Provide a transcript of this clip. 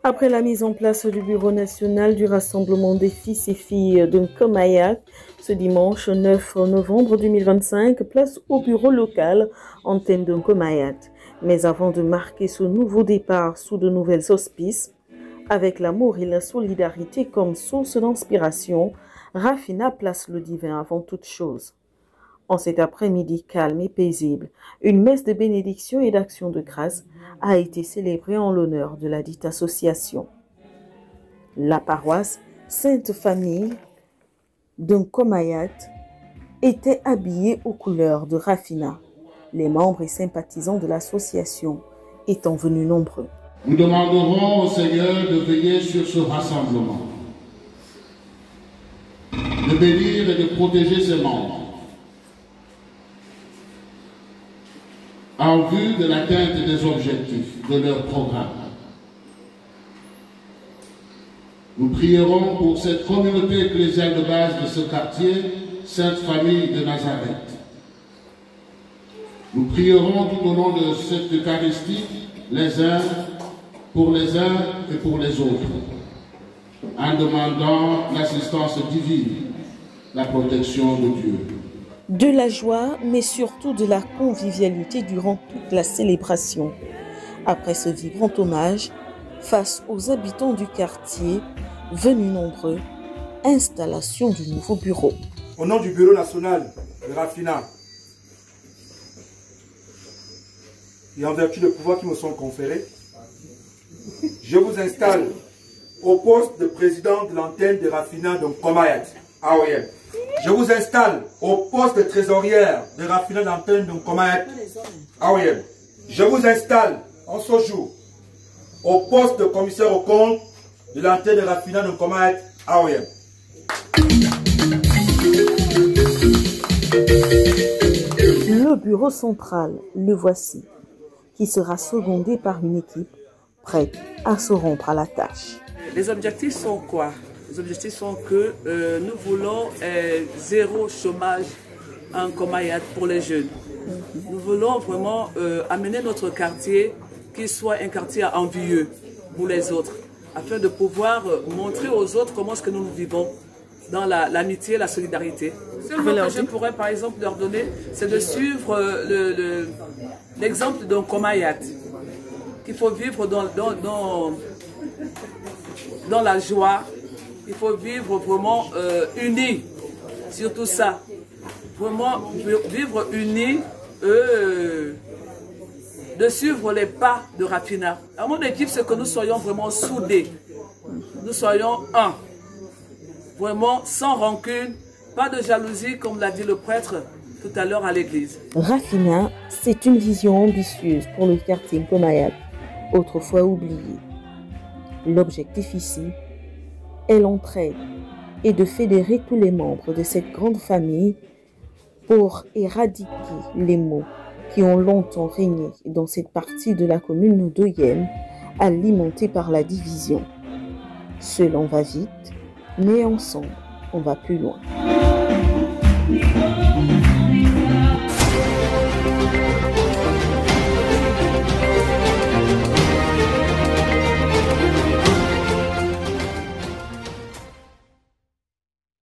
Après la mise en place du Bureau national du rassemblement des fils et filles de Nkomayak, ce dimanche 9 novembre 2025, place au bureau local antenne de Nkomayak. Mais avant de marquer ce nouveau départ sous de nouvelles auspices, avec l'amour et la solidarité comme source d'inspiration, Rafina place le divin avant toute chose. En cet après-midi calme et paisible, une messe de bénédiction et d'action de grâce a été célébrée en l'honneur de la dite association. La paroisse Sainte Famille de Nkomayak était habillée aux couleurs de Rafina, les membres et sympathisants de l'association étant venus nombreux. Nous demanderons au Seigneur de veiller sur ce rassemblement, de bénir et de protéger ses membres, en vue de l'atteinte des objectifs de leur programme. Nous prierons pour cette communauté ecclésiale de base de ce quartier, Sainte Famille de Nazareth. Nous prierons tout au long de cette Eucharistie, les uns pour les uns et pour les autres, en demandant l'assistance divine, la protection de Dieu. De la joie, mais surtout de la convivialité durant toute la célébration. Après ce vibrant hommage, face aux habitants du quartier, venus nombreux, installation du nouveau bureau. Au nom du Bureau national de Rafina, et en vertu des pouvoirs qui me sont conférés, je vous installe au poste de président de l'antenne de Rafina de Nkomayak, AOL. Je vous installe au poste de trésorière de Rafina de l'antenne de Nkomayak, AOL. Je vous installe en ce jour au poste de commissaire au compte de l'antenne de Rafina de Nkomayak, AOL. Le bureau central, le voici, qui sera secondé par une équipe prête à se rompre à la tâche. Les objectifs sont quoi? Les objectifs sont que nous voulons zéro chômage en Nkomayak pour les jeunes. Nous voulons vraiment amener notre quartier qui soit un quartier envieux pour les autres, afin de pouvoir montrer aux autres comment est-ce que nous vivons dans l'amitié, la solidarité. Ce que je pourrais par exemple leur donner, c'est de suivre l'exemple de Nkomayak, qu'il faut vivre dans la joie, il faut vivre vraiment unis, surtout ça, vraiment vivre unis, de suivre les pas de Rafina. À mon équipe, c'est que nous soyons vraiment soudés, nous soyons un, vraiment sans rancune, pas de jalousie comme l'a dit le prêtre tout à l'heure à l'église. Rafina, c'est une vision ambitieuse pour le quartier Nkomayak, autrefois oublié. L'objectif ici est l'entraide et de fédérer tous les membres de cette grande famille pour éradiquer les maux qui ont longtemps régné dans cette partie de la commune de Yem, alimentée par la division. Seul on va vite, mais ensemble on va plus loin.